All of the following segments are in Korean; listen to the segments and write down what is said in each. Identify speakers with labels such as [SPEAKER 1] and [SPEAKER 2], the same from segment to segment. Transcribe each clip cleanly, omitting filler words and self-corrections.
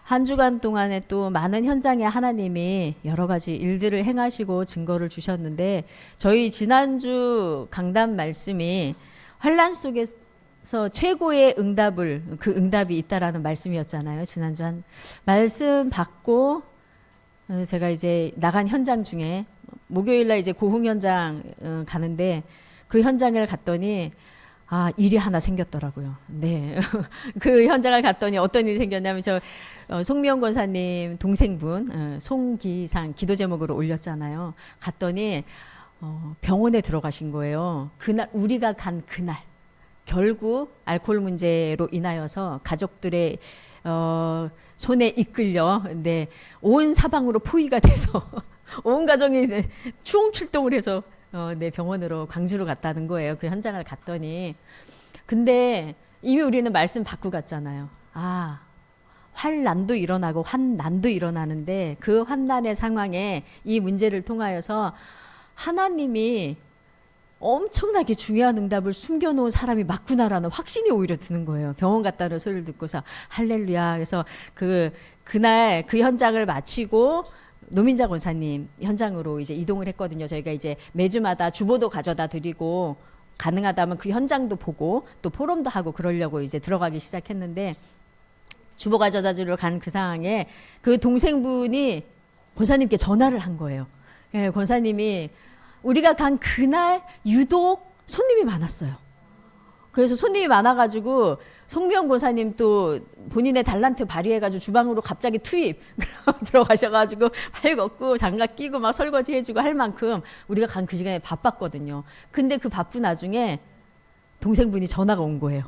[SPEAKER 1] 한 주간 동안에 또 많은 현장에 하나님이 여러 가지 일들을 행하시고 증거를 주셨는데 저희 지난주 강단 말씀이 환난 속에서 최고의 그 응답이 있다라는 말씀이었잖아요. 지난주 한 말씀 받고 제가 이제 나간 현장 중에 목요일날 이제 고흥 현장 가는데 그 현장을 갔더니 일이 하나 생겼더라고요. 네. 그 현장을 갔더니 어떤 일이 생겼냐면 송미영 권사님 동생분 송기상 기도 제목으로 올렸잖아요. 갔더니 병원에 들어가신 거예요. 그날 우리가 간 그날 결국 알코올 문제로 인하여서 가족들의 손에 이끌려 온 사방으로 포위가 돼서 온 가정이 추홍 출동을 해서 병원으로 광주로 갔다는 거예요. 그 현장을 갔더니 근데 이미 우리는 말씀 받고 갔잖아요. 환난도 일어나고 환난도 일어나는데 그 환난의 상황에 이 문제를 통하여서 하나님이 엄청나게 중요한 응답을 숨겨놓은 사람이 맞구나라는 확신이 오히려 드는 거예요. 병원 갔다는 소리를 듣고서 할렐루야. 그래서 그날 그 현장을 마치고 노민자 권사님 현장으로 이제 이동을 했거든요. 저희가 이제 매주마다 주보도 가져다 드리고 가능하다면 그 현장도 보고 또 포럼도 하고 그러려고 이제 들어가기 시작했는데 주보 가져다 주러 간 그 상황에 그 동생분이 권사님께 전화를 한 거예요. 예, 권사님이 우리가 간 그날 유독 손님이 많았어요. 그래서 손님이 많아가지고 송미영 권사님 또 본인의 달란트 발휘해가지고 주방으로 갑자기 투입 들어가셔가지고 팔 걷고 장갑 끼고 막 설거지 해주고 할 만큼 우리가 간 그 시간에 바빴거든요. 근데 그 바쁜 와중에 동생분이 전화가 온 거예요.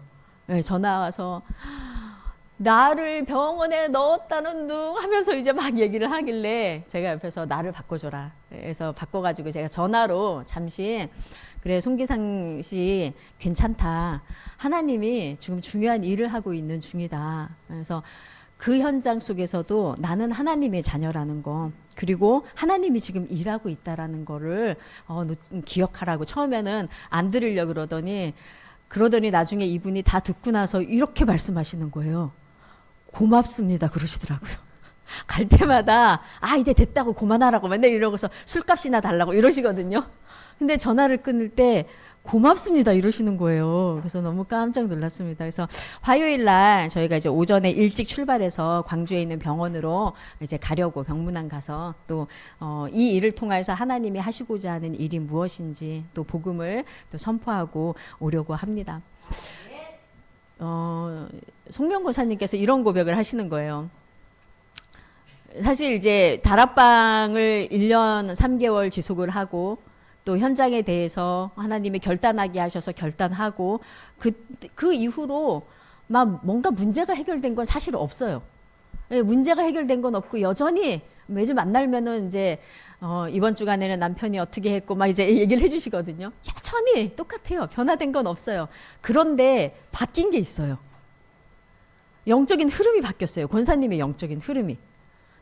[SPEAKER 1] 네, 전화 와서 나를 병원에 넣었다는 둥 하면서 이제 막 얘기를 하길래 제가 옆에서 나를 바꿔줘라. 그래서 바꿔가지고 제가 전화로 잠시 그래 송기상 씨 괜찮다. 하나님이 지금 중요한 일을 하고 있는 중이다. 그래서 그 현장 속에서도 나는 하나님의 자녀라는 거 그리고 하나님이 지금 일하고 있다라는 거를 기억하라고 처음에는 안 들으려고 그러더니 나중에 이분이 다 듣고 나서 이렇게 말씀하시는 거예요. 고맙습니다 그러시더라고요. 갈 때마다 이제 됐다고 그만하라고 맨날 이러고서 술값이나 달라고 이러시거든요. 근데 전화를 끊을 때 고맙습니다 이러시는 거예요. 그래서 너무 깜짝 놀랐습니다. 그래서 화요일 날 저희가 이제 오전에 일찍 출발해서 광주에 있는 병원으로 이제 가려고 병문안 가서 또 이 일을 통해서 하나님이 하시고자 하는 일이 무엇인지 또 복음을 또 선포하고 오려고 합니다. 송명 권사님께서 이런 고백을 하시는 거예요. 사실 이제 다락방을 1년 3개월 지속을 하고 또 현장에 대해서 하나님이 결단하게 하셔서 결단하고 그 이후로 막 뭔가 문제가 해결된 건 사실 없어요. 문제가 해결된 건 없고 여전히 매주 만나면은 이제 이번 주간에는 남편이 어떻게 했고 막 이제 얘기를 해주시거든요. 여전히 똑같아요. 변화된 건 없어요. 그런데 바뀐 게 있어요. 영적인 흐름이 바뀌었어요. 권사님의 영적인 흐름이.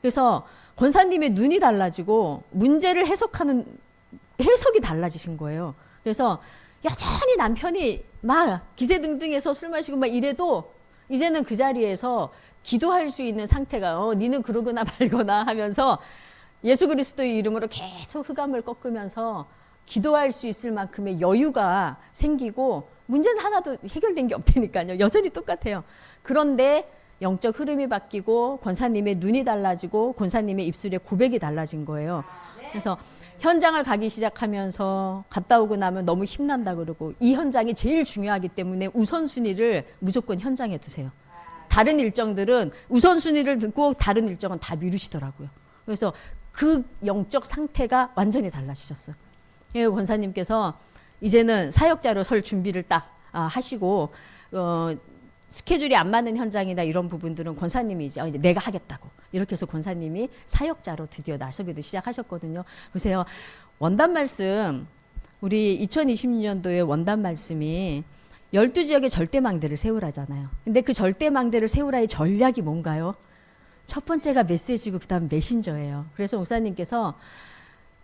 [SPEAKER 1] 그래서 권사님의 눈이 달라지고 문제를 해석이 달라지신 거예요. 그래서 여전히 남편이 막 기세등등해서 술 마시고 막 이래도 이제는 그 자리에서 기도할 수 있는 상태가 니는 그러거나 말거나 하면서 예수 그리스도의 이름으로 계속 흑암을 꺾으면서 기도할 수 있을 만큼의 여유가 생기고 문제는 하나도 해결된 게 없다니까요. 여전히 똑같아요. 그런데 영적 흐름이 바뀌고 권사님의 눈이 달라지고 권사님의 입술의 고백이 달라진 거예요. 그래서 현장을 가기 시작하면서 갔다 오고 나면 너무 힘난다 그러고 이 현장이 제일 중요하기 때문에 우선순위를 무조건 현장에 두세요. 다른 일정들은 우선순위를 듣고 다른 일정은 다 미루시더라고요. 그래서 그 영적 상태가 완전히 달라지셨어요. 권사님께서 이제는 사역자로 설 준비를 딱 하시고 스케줄이 안 맞는 현장이나 이런 부분들은 권사님이 이제 내가 하겠다고 이렇게 해서 권사님이 사역자로 드디어 나서기도 시작하셨거든요. 보세요. 원단 말씀 우리 2020년도에 원단 말씀이 12지역의 절대망대를 세우라잖아요. 근데 그 절대망대를 세우라의 전략이 뭔가요? 첫 번째가 메시지고 그 다음 메신저예요. 그래서 목사님께서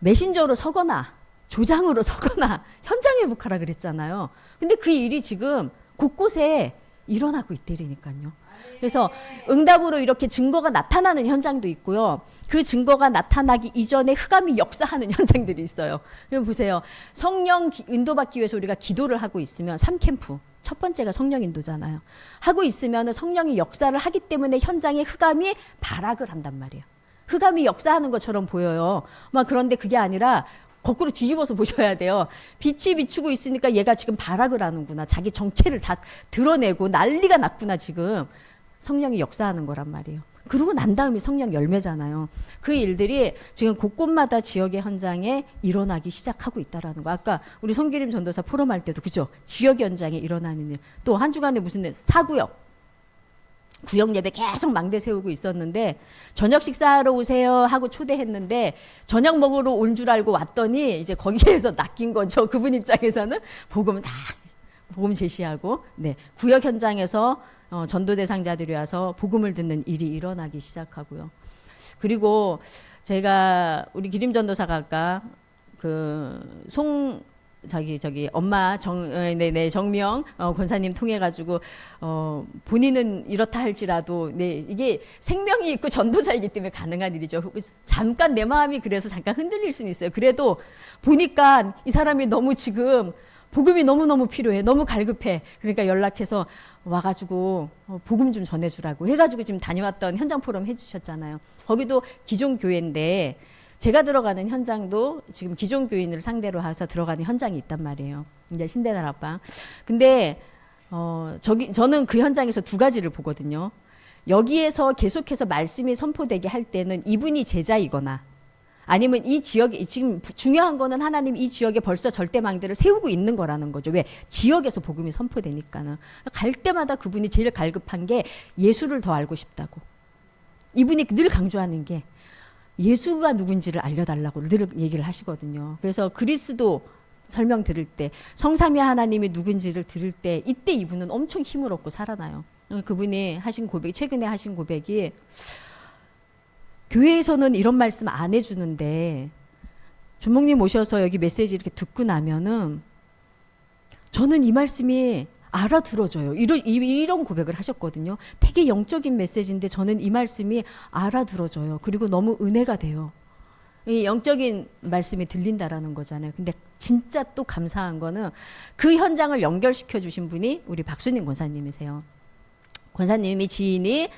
[SPEAKER 1] 메신저로 서거나 조장으로 서거나 현장에 묵하라 그랬잖아요. 근데 그 일이 지금 곳곳에 일어나고 있다니까요. 그래서 응답으로 이렇게 증거가 나타나는 현장도 있고요. 그 증거가 나타나기 이전에 흑암이 역사하는 현장들이 있어요. 그럼 보세요. 성령 인도받기 위해서 우리가 기도를 하고 있으면 3캠프. 첫 번째가 성령 인도잖아요. 하고 있으면 성령이 역사를 하기 때문에 현장에 흑암이 발악을 한단 말이에요. 흑암이 역사하는 것처럼 보여요. 막 그런데 그게 아니라 거꾸로 뒤집어서 보셔야 돼요. 빛이 비추고 있으니까 얘가 지금 발악을 하는구나. 자기 정체를 다 드러내고 난리가 났구나 지금. 성령이 역사하는 거란 말이에요. 그러고 난 다음에 성령 열매잖아요. 그 일들이 지금 곳곳마다 지역의 현장에 일어나기 시작하고 있다라는 거. 아까 우리 성기림 전도사 포럼할 때도 그죠? 지역 현장에 일어나는 일. 또 한 주간에 무슨 일, 사구역. 구역 예배 계속 망대 세우고 있었는데 저녁 식사하러 오세요 하고 초대했는데 저녁 먹으러 온 줄 알고 왔더니 이제 거기에서 낚인 거죠. 그분 입장에서는 복음 제시하고 네 구역 현장에서 전도 대상자들이 와서 복음을 듣는 일이 일어나기 시작하고요. 그리고 제가 우리 기림 전도사가 아까 저기 엄마 정명 권사님 통해 가지고 본인은 이렇다 할지라도 네 이게 생명이 있고 전도자이기 때문에 가능한 일이죠. 잠깐 내 마음이 그래서 잠깐 흔들릴 수는 있어요. 그래도 보니까 이 사람이 너무 지금 복음이 너무너무 필요해. 너무 갈급해. 그러니까 연락해서 와가지고 복음 좀 전해주라고 해가지고 지금 다녀왔던 현장 포럼 해주셨잖아요. 거기도 기존 교회인데 제가 들어가는 현장도 지금 기존 교인을 상대로 해서 들어가는 현장이 있단 말이에요. 이제 신대다락방. 근데 저는 그 현장에서 두 가지를 보거든요. 여기에서 계속해서 말씀이 선포되게 할 때는 이분이 제자이거나 아니면 이 지역에 지금 중요한 거는 하나님 이 지역에 벌써 절대망대를 세우고 있는 거라는 거죠. 왜? 지역에서 복음이 선포되니까는. 갈 때마다 그분이 제일 갈급한 게 예수를 더 알고 싶다고. 이분이 늘 강조하는 게 예수가 누군지를 알려달라고 늘 얘기를 하시거든요. 그래서 그리스도 설명 들을 때 성삼위 하나님이 누군지를 들을 때 이때 이분은 엄청 힘을 얻고 살아나요. 그분이 하신 고백, 최근에 하신 고백이 교회에서는 이런 말씀 안 해주는데 주목님 오셔서 여기 메시지 이렇게 듣고 나면은 저는 이 말씀이 알아들어져요. 이런 고백을 하셨거든요. 되게 영적인 메시지인데 저는 이 말씀이 알아들어져요. 그리고 너무 은혜가 돼요. 이 영적인 말씀이 들린다라는 거잖아요. 근데 진짜 또 감사한 거는 그 현장을 연결시켜 주신 분이 우리 박수님 권사님이세요. 권사님이 지인이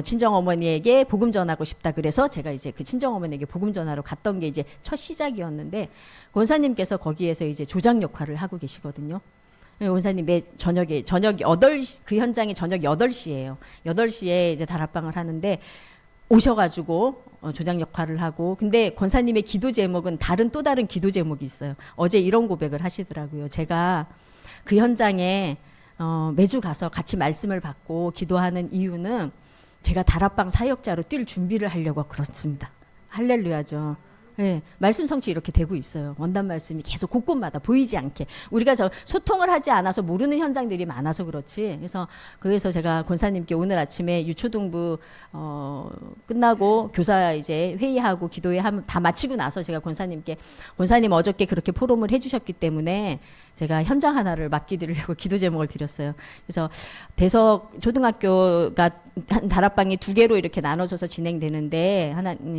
[SPEAKER 1] 친정어머니에게 복음 전하고 싶다 그래서 제가 이제 그 친정어머니에게 복음 전하러 갔던 게 이제 첫 시작이었는데 권사님께서 거기에서 이제 조장 역할을 하고 계시거든요. 원사님 매 저녁 8시 그 현장이 저녁 8시예요. 8시에 이제 다락방을 하는데 오셔가지고 조장 역할을 하고 근데 권사님의 기도 제목은 또 다른 기도 제목이 있어요. 어제 이런 고백을 하시더라고요. 제가 그 현장에 매주 가서 같이 말씀을 받고 기도하는 이유는 제가 다락방 사역자로 뛸 준비를 하려고 그렇습니다. 할렐루야죠. 네, 말씀 성취 이렇게 되고 있어요. 원단 말씀이 계속 곳곳마다 보이지 않게 우리가 소통을 하지 않아서 모르는 현장들이 많아서 그렇지. 그래서 제가 권사님께 오늘 아침에 유초등부 끝나고 교사 이제 회의하고 기도회 다 마치고 나서 제가 권사님께 권사님 어저께 그렇게 포럼을 해주셨기 때문에 제가 현장 하나를 맡기드리려고 기도 제목을 드렸어요. 그래서 대석 초등학교가 다락방이 2개로 이렇게 나눠져서 진행되는데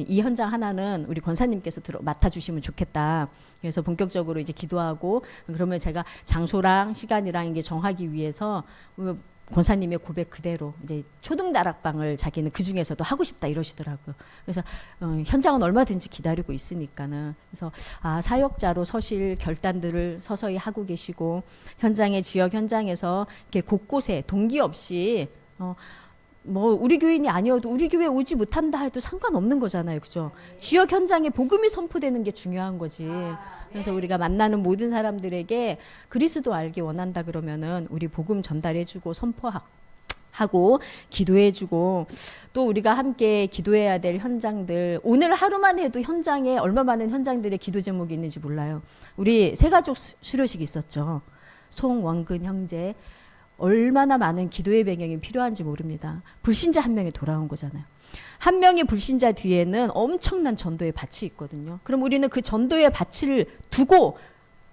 [SPEAKER 1] 이 현장 하나는 우리 권사님께서 맡아주시면 좋겠다. 그래서 본격적으로 이제 기도하고 그러면 제가 장소랑 시간이랑 이게 정하기 위해서 권사님의 고백 그대로 이제 초등 다락방을 자기는 그 중에서도 하고 싶다 이러시더라고요. 그래서 현장은 얼마든지 기다리고 있으니까는 그래서 사역자로 서실 결단들을 서서히 하고 계시고 현장의 지역 현장에서 이렇게 곳곳에 동기 없이 우리 교인이 아니어도 우리 교회 오지 못한다 해도 상관없는 거잖아요. 그죠? 지역 현장에 복음이 선포되는 게 중요한 거지. 그래서 우리가 만나는 모든 사람들에게 그리스도 알기 원한다 그러면은 우리 복음 전달해주고 선포하고 기도해주고 또 우리가 함께 기도해야 될 현장들 오늘 하루만 해도 현장에 얼마 많은 현장들의 기도 제목이 있는지 몰라요. 우리 새가족 수료식 있었죠. 송원근 형제 얼마나 많은 기도의 배경이 필요한지 모릅니다. 불신자 한 명이 돌아온 거잖아요. 한 명의 불신자 뒤에는 엄청난 전도의 밭이 있거든요. 그럼 우리는 그 전도의 밭을 두고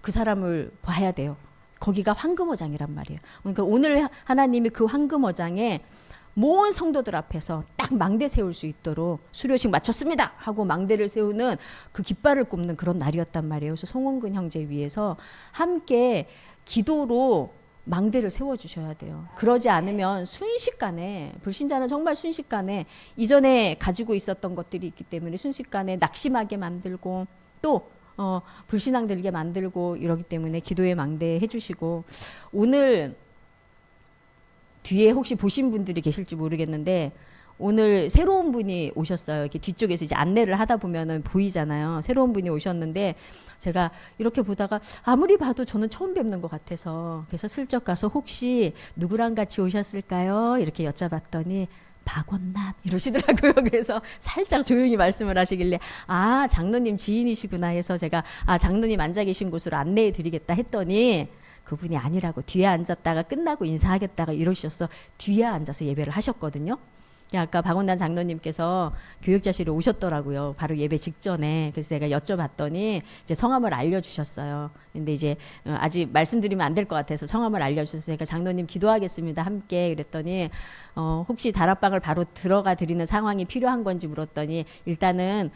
[SPEAKER 1] 그 사람을 봐야 돼요. 거기가 황금어장이란 말이에요. 그러니까 오늘 하나님이 그 황금어장에 모은 성도들 앞에서 딱 망대 세울 수 있도록 수료식 마쳤습니다 하고 망대를 세우는 그 깃발을 꼽는 그런 날이었단 말이에요. 그래서 송원근 형제 위해서 함께 기도로 망대를 세워주셔야 돼요. 그러지 않으면 순식간에, 불신자는 정말 순식간에 이전에 가지고 있었던 것들이 있기 때문에 순식간에 낙심하게 만들고 또 불신앙 들게 만들고 이러기 때문에 기도의 망대 해주시고, 오늘 뒤에 혹시 보신 분들이 계실지 모르겠는데 오늘 새로운 분이 오셨어요. 이렇게 뒤쪽에서 이제 안내를 하다 보면은 보이잖아요. 새로운 분이 오셨는데 제가 이렇게 보다가 아무리 봐도 저는 처음 뵙는 것 같아서 그래서 슬쩍 가서 혹시 누구랑 같이 오셨을까요? 이렇게 여쭤봤더니 박원남 이러시더라고요. 그래서 살짝 조용히 말씀을 하시길래 아, 장로님 지인이시구나 해서 제가 아, 장로님 앉아 계신 곳으로 안내해 드리겠다 했더니 그분이 아니라고 뒤에 앉았다가 끝나고 인사하겠다가 이러셔서 뒤에 앉아서 예배를 하셨거든요. 아까 박원단 장로님께서 교육자실에 오셨더라고요. 바로 예배 직전에. 그래서 제가 여쭤봤더니 이제 성함을 알려주셨어요. 근데 이제 아직 말씀드리면 안 될 것 같아서 성함을 알려주셔서 제가 장로님 기도하겠습니다 함께 그랬더니 혹시 다락방을 바로 들어가 드리는 상황이 필요한 건지 물었더니 일단은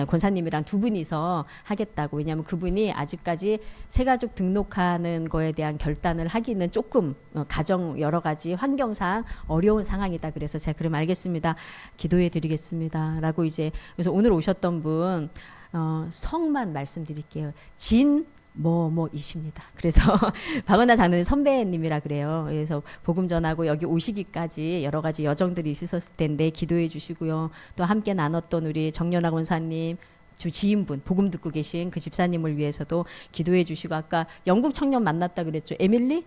[SPEAKER 1] 권사님이랑 두 분이서 하겠다고. 왜냐하면 그분이 아직까지 새가족 등록하는 거에 대한 결단을 하기는 조금 가정 여러 가지 환경상 어려운 상황이다. 그래서 제가 그럼 알겠습니다. 기도해 드리겠습니다. 라고 이제 그래서 오늘 오셨던 분 성만 말씀드릴게요. 진뭐뭐이십니다. 그래서 박원나 장로님 선배님이라 그래요. 그래서 복음 전하고 여기 오시기까지 여러 가지 여정들이 있었을 텐데 기도해 주시고요. 또 함께 나눴던 우리 정연아 권사님 주 지인분 복음 듣고 계신 그 집사님을 위해서도 기도해 주시고, 아까 영국 청년 만났다 그랬죠. 에밀리?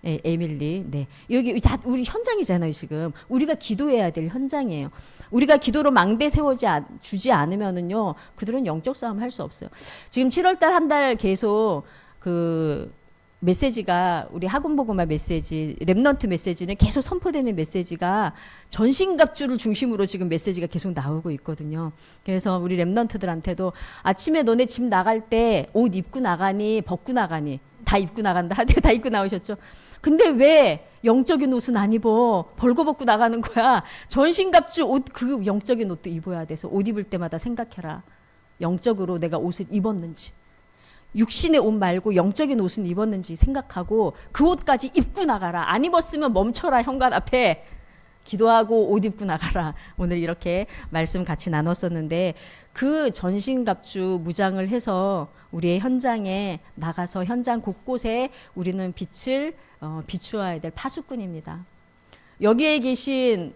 [SPEAKER 1] 네, 에밀리. 네. 여기 다 우리 현장이잖아요, 지금. 우리가 기도해야 될 현장이에요. 우리가 기도로 망대 주지 않으면은요, 그들은 영적 싸움 할 수 없어요. 지금 7월달 한 달 계속 그 메시지가 우리 학원복음화 메시지, 랩넌트 메시지는 계속 선포되는 메시지가 전신갑주를 중심으로 지금 메시지가 계속 나오고 있거든요. 그래서 우리 랩넌트들한테도 아침에 너네 집 나갈 때 옷 입고 나가니 벗고 나가니 다 입고 나간다. 다 입고 나오셨죠. 근데 왜 영적인 옷은 안 입어? 벌거벗고 나가는 거야. 전신갑주 옷, 그 영적인 옷도 입어야 돼서 옷 입을 때마다 생각해라. 영적으로 내가 옷을 입었는지. 육신의 옷 말고 영적인 옷은 입었는지 생각하고 그 옷까지 입고 나가라. 안 입었으면 멈춰라. 현관 앞에. 기도하고 옷 입고 나가라. 오늘 이렇게 말씀 같이 나눴었는데 그 전신갑주 무장을 해서 우리의 현장에 나가서 현장 곳곳에 우리는 빛을 비추어야 될 파수꾼입니다. 여기에 계신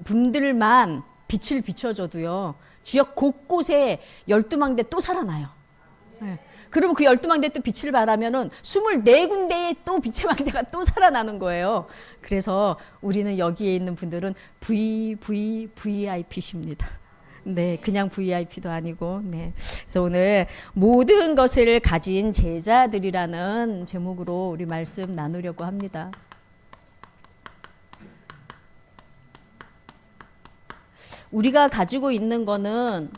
[SPEAKER 1] 분들만 빛을 비춰줘도요. 지역 곳곳에 12망대 또 살아나요. 네. 그러면 그 12망대 또 빛을 발하면은 24군데에 또 빛의 망대가 또 살아나는 거예요. 그래서 우리는 여기에 있는 분들은 VVVIP십니다. 네, 그냥 VIP도 아니고, 네. 그래서 오늘 모든 것을 가진 제자들이라는 제목으로 우리 말씀 나누려고 합니다. 우리가 가지고 있는 거는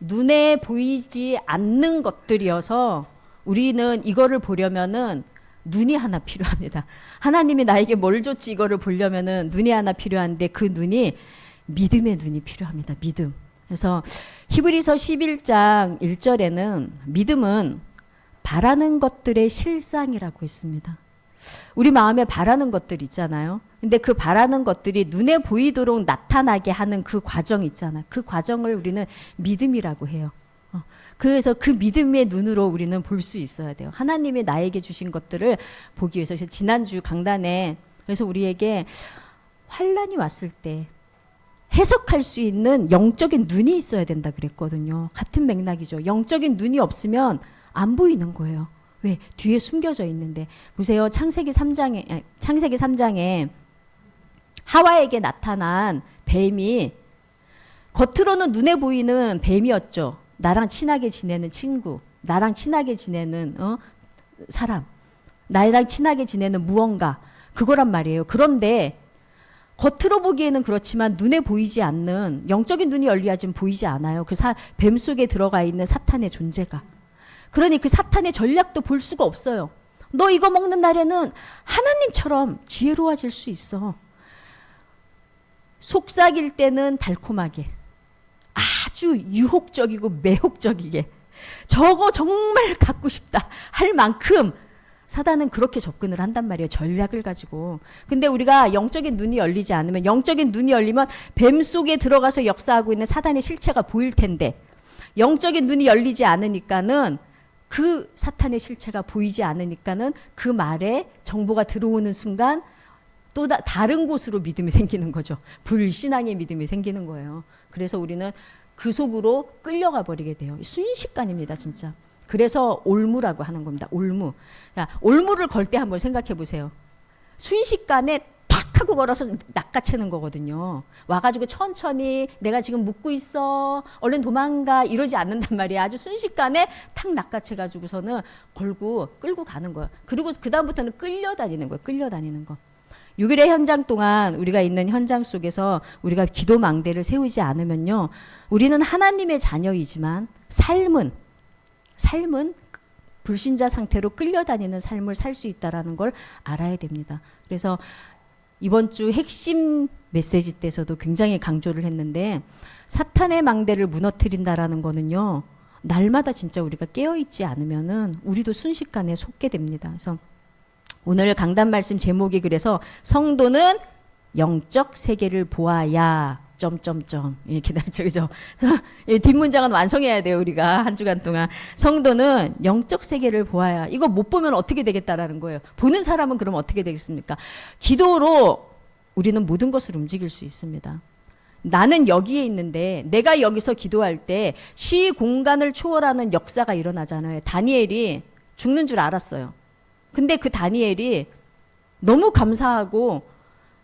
[SPEAKER 1] 눈에 보이지 않는 것들이어서 우리는 이거를 보려면은 눈이 하나 필요합니다. 하나님이 나에게 뭘 줬지 이거를 보려면은 눈이 하나 필요한데 그 눈이 믿음의 눈이 필요합니다. 믿음. 그래서 히브리서 11장 1절에는 믿음은 바라는 것들의 실상이라고 했습니다. 우리 마음에 바라는 것들 있잖아요. 근데 그 바라는 것들이 눈에 보이도록 나타나게 하는 그 과정 있잖아요. 그 과정을 우리는 믿음이라고 해요. 그래서 그 믿음의 눈으로 우리는 볼 수 있어야 돼요. 하나님이 나에게 주신 것들을 보기 위해서. 지난주 강단에 그래서 우리에게 환난이 왔을 때 해석할 수 있는 영적인 눈이 있어야 된다 그랬거든요. 같은 맥락이죠. 영적인 눈이 없으면 안 보이는 거예요. 왜? 뒤에 숨겨져 있는데. 보세요. 창세기 3장에 하와에게 나타난 뱀이 겉으로는 눈에 보이는 뱀이었죠. 나랑 친하게 지내는 친구, 나랑 친하게 지내는 사람, 나랑 친하게 지내는 무언가, 그거란 말이에요. 그런데 겉으로 보기에는 그렇지만 눈에 보이지 않는, 영적인 눈이 열려야지만 보이지 않아요. 그 뱀 속에 들어가 있는 사탄의 존재가. 그러니 그 사탄의 전략도 볼 수가 없어요. 너 이거 먹는 날에는 하나님처럼 지혜로워질 수 있어. 속삭일 때는 달콤하게, 아주 유혹적이고 매혹적이게, 저거 정말 갖고 싶다 할 만큼 사단은 그렇게 접근을 한단 말이에요. 전략을 가지고. 근데 우리가 영적인 눈이 열리지 않으면, 영적인 눈이 열리면 뱀 속에 들어가서 역사하고 있는 사단의 실체가 보일 텐데, 영적인 눈이 열리지 않으니까는 그 사탄의 실체가 보이지 않으니까는 그 말에 정보가 들어오는 순간 또 다른 곳으로 믿음이 생기는 거죠. 불신앙의 믿음이 생기는 거예요. 그래서 우리는 그 속으로 끌려가 버리게 돼요. 순식간입니다, 진짜. 그래서 올무라고 하는 겁니다. 올무. 자, 올무를 걸 때 한번 생각해 보세요. 순식간에 탁 하고 걸어서 낚아채는 거거든요. 와가지고 천천히 내가 지금 묶고 있어, 얼른 도망가, 이러지 않는단 말이에요. 아주 순식간에 탁 낚아채가지고서는 걸고 끌고 가는 거예요. 그리고 그 다음부터는 끌려다니는 거예요. 끌려다니는 거. 6일의 현장 동안 우리가 있는 현장 속에서 우리가 기도 망대를 세우지 않으면요, 우리는 하나님의 자녀이지만 삶은 불신자 상태로 끌려다니는 삶을 살 수 있다는 걸 알아야 됩니다. 그래서 이번 주 핵심 메시지 때서도 굉장히 강조를 했는데, 사탄의 망대를 무너뜨린다라는 거는요, 날마다 진짜 우리가 깨어있지 않으면은 우리도 순식간에 속게 됩니다. 그래서 오늘 강단 말씀 제목이 그래서 성도는 영적 세계를 보아야 점점점 이렇게 나죠, 그죠? 뒷문장은 완성해야 돼요, 우리가 한 주간 동안. 성도는 영적 세계를 보아야. 이거 못 보면 어떻게 되겠다라는 거예요. 보는 사람은 그럼 어떻게 되겠습니까? 기도로 우리는 모든 것을 움직일 수 있습니다. 나는 여기에 있는데 내가 여기서 기도할 때 시 공간을 초월하는 역사가 일어나잖아요. 다니엘이 죽는 줄 알았어요. 근데 그 다니엘이 너무 감사하고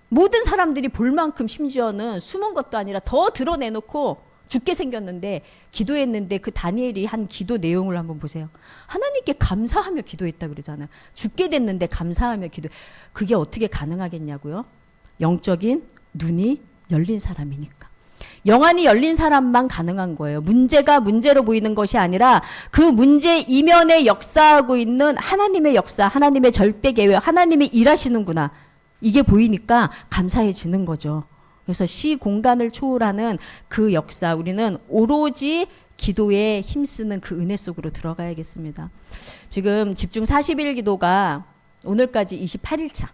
[SPEAKER 1] 모든 사람들이 볼 만큼, 심지어는 숨은 것도 아니라 더 드러내놓고 죽게 생겼는데 기도했는데, 그 다니엘이 한 기도 내용을 한번 보세요. 하나님께 감사하며 기도했다 그러잖아요. 죽게 됐는데 감사하며 기도. 그게 어떻게 가능하겠냐고요? 영적인 눈이 열린 사람이니까. 영안이 열린 사람만 가능한 거예요. 문제가 문제로 보이는 것이 아니라 그 문제 이면에 역사하고 있는 하나님의 역사, 하나님의 절대 계획, 하나님이 일하시는구나, 이게 보이니까 감사해지는 거죠. 그래서 시 공간을 초월하는 그 역사, 우리는 오로지 기도에 힘쓰는 그 은혜 속으로 들어가야겠습니다. 지금 집중 40일 기도가 오늘까지 28일차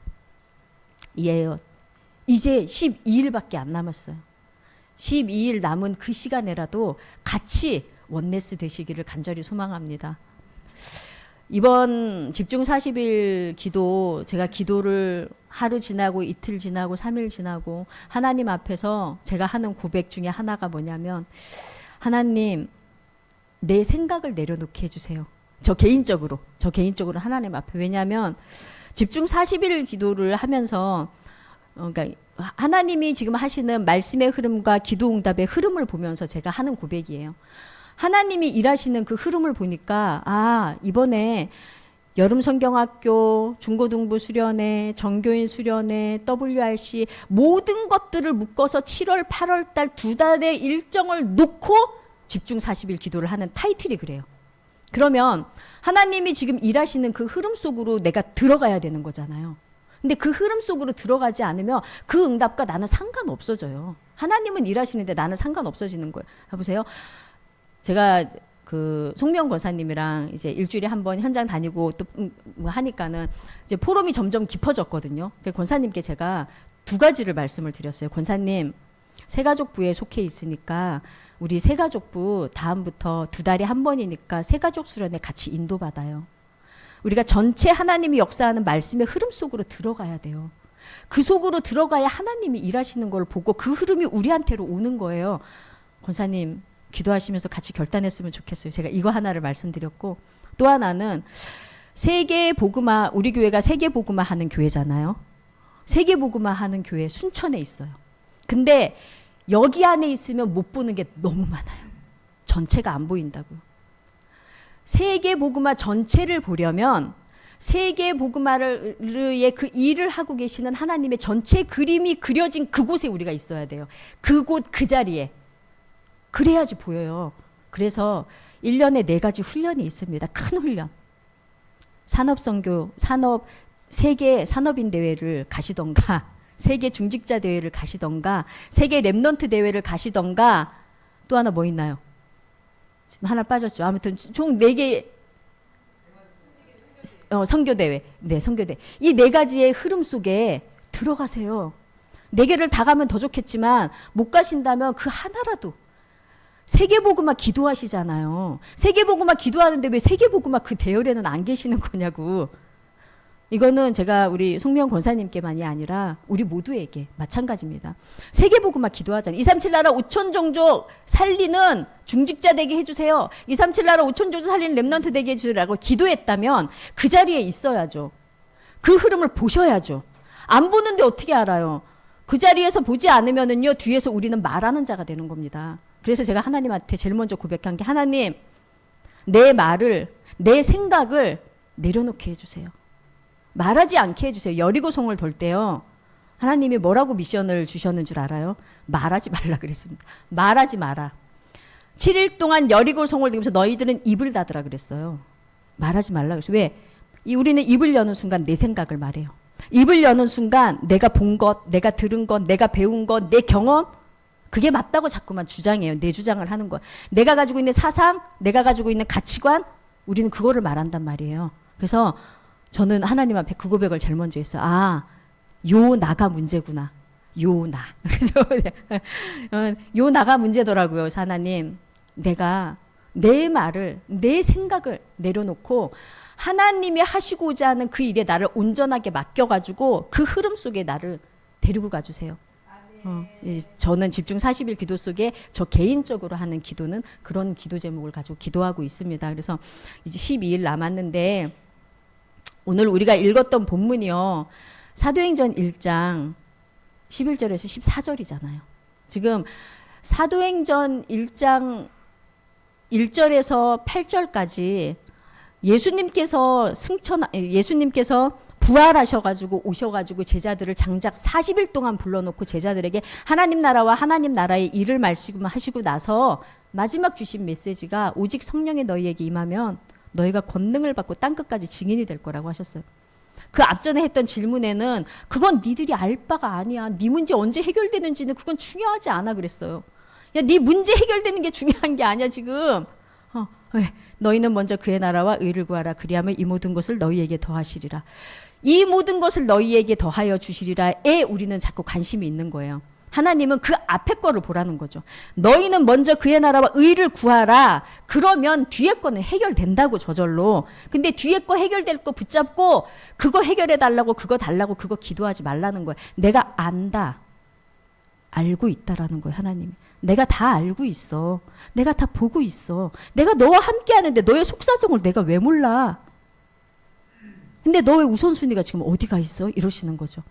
[SPEAKER 1] 이에요. 이제 12일밖에 안 남았어요. 12일 남은 그 시간에라도 같이 원네스 되시기를 간절히 소망합니다. 이번 집중 40일 기도, 제가 기도를 하루 지나고 이틀 지나고 3일 지나고 하나님 앞에서 제가 하는 고백 중에 하나가 뭐냐면, 하나님, 내 생각을 내려놓게 해주세요. 저 개인적으로 하나님 앞에. 왜냐하면 집중 40일 기도를 하면서 그러니까 하나님이 지금 하시는 말씀의 흐름과 기도 응답의 흐름을 보면서 제가 하는 고백이에요. 하나님이 일하시는 그 흐름을 보니까, 이번에 여름 성경학교, 중고등부 수련회, 정교인 수련회, WRC 모든 것들을 묶어서 7월, 8월 달 2달의 일정을 놓고 집중 40일 기도를 하는 타이틀이 그래요. 그러면 하나님이 지금 일하시는 그 흐름 속으로 내가 들어가야 되는 거잖아요. 근데 그 흐름 속으로 들어가지 않으면 그 응답과 나는 상관없어져요. 하나님은 일하시는데 나는 상관없어지는 거예요. 보세요. 제가 그 송명 권사님이랑 이제 일주일에 한 번 현장 다니고 또 하니까는 이제 포럼이 점점 깊어졌거든요. 그래서 권사님께 제가 두 가지를 말씀을 드렸어요. 권사님, 새가족부에 속해 있으니까 우리 새가족부 다음부터 2달에 한 번이니까 새가족 수련회 같이 인도받아요. 우리가 전체 하나님이 역사하는 말씀의 흐름 속으로 들어가야 돼요. 그 속으로 들어가야 하나님이 일하시는 걸 보고 그 흐름이 우리한테로 오는 거예요. 권사님, 기도하시면서 같이 결단했으면 좋겠어요. 제가 이거 하나를 말씀드렸고, 또 하나는 세계 복음화, 우리 교회가 세계 복음화 하는 교회잖아요. 세계 복음화 하는 교회 순천에 있어요. 근데 여기 안에 있으면 못 보는 게 너무 많아요. 전체가 안 보인다고요. 세계 복음화 전체를 보려면 세계 복음화의 그 일을 하고 계시는 하나님의 전체 그림이 그려진 그곳에 우리가 있어야 돼요. 그곳 그 자리에. 그래야지 보여요. 그래서 1년에 4가지 훈련이 있습니다. 큰 훈련. 세계 산업인 대회를 가시던가, 세계 중직자 대회를 가시던가, 세계 랩넌트 대회를 가시던가, 또 하나 뭐 있나요? 지금 하나 빠졌죠. 아무튼 총 4개 선교대회. 네, 선교대회. 이 4가지의 흐름 속에 들어가세요. 4개를 다 가면 더 좋겠지만 못 가신다면 그 하나라도 세계복음화 기도하시잖아요. 세계복음화 기도하는데 왜 세계복음화 그 대열에는 안 계시는 거냐고. 이거는 제가 우리 송명 권사님께만이 아니라 우리 모두에게 마찬가지입니다. 세계복음화 기도하잖아요. 237 나라 5천 종족 살리는 중직자 되게 해주세요. 237 나라 5천 종족 살리는 랩넌트 되게 해주라고 기도했다면 그 자리에 있어야죠. 그 흐름을 보셔야죠. 안 보는데 어떻게 알아요? 그 자리에서 보지 않으면은요, 뒤에서 우리는 말하는 자가 되는 겁니다. 그래서 제가 하나님한테 제일 먼저 고백한 게, 하나님, 내 말을, 내 생각을 내려놓게 해주세요. 말하지 않게 해주세요. 여리고성을 돌 때요, 하나님이 뭐라고 미션을 주셨는 줄 알아요? 말하지 말라 그랬습니다. 말하지 마라. 7일 동안 여리고성을 돌면서 너희들은 입을 닫으라 그랬어요. 말하지 말라 그랬어요. 왜? 우리는 입을 여는 순간 내 생각을 말해요. 입을 여는 순간 내가 본 것, 내가 들은 것, 내가 배운 것, 내 경험, 그게 맞다고 자꾸만 주장해요. 내 주장을 하는 거야. 내가 가지고 있는 사상, 내가 가지고 있는 가치관, 우리는 그거를 말한단 말이에요. 그래서 저는 하나님 앞에 그 고백을 제일 먼저 했어요. 아, 요 나가 문제구나. 요 나. 요 나가 문제더라고요. 그래서 하나님, 내가 내 말을, 내 생각을 내려놓고 하나님이 하시고자 하는 그 일에 나를 온전하게 맡겨가지고 그 흐름 속에 나를 데리고 가주세요. 저는 집중 40일 기도 속에 저 개인적으로 하는 기도는 그런 기도 제목을 가지고 기도하고 있습니다. 그래서 이제 12일 남았는데 오늘 우리가 읽었던 본문이요, 사도행전 1장 11절에서 14절이잖아요. 지금 사도행전 1장 1절에서 8절까지 예수님께서 부활하셔가지고 오셔가지고 제자들을 장작 40일 동안 불러놓고 제자들에게 하나님 나라와 하나님 나라의 일을 말씀하시고 나서 마지막 주신 메시지가, 오직 성령이 너희에게 임하면 너희가 권능을 받고 땅끝까지 증인이 될 거라고 하셨어요. 그 앞전에 했던 질문에는 그건 니들이 알 바가 아니야. 네 문제 언제 해결되는지는 그건 중요하지 않아 그랬어요. 야, 네 문제 해결되는 게 중요한 게 아니야 지금. 왜? 너희는 먼저 그의 나라와 의를 구하라. 그리하면 이 모든 것을 너희에게 더하시리라. 이 모든 것을 너희에게 더하여 주시리라에 우리는 자꾸 관심이 있는 거예요. 하나님은 그 앞에 거를 보라는 거죠. 너희는 먼저 그의 나라와 의를 구하라. 그러면 뒤에 거는 해결된다고, 저절로. 근데 뒤에 거 해결될 거 붙잡고 그거 해결해 달라고, 그거 달라고, 그거 기도하지 말라는 거예요. 내가 안다. 알고 있다라는 거예요, 하나님이. 내가 다 알고 있어. 내가 다 보고 있어. 내가 너와 함께 하는데 너의 속사정을 내가 왜 몰라? 근데 너의 우선순위가 지금 어디가 있어? 이러시는 거죠.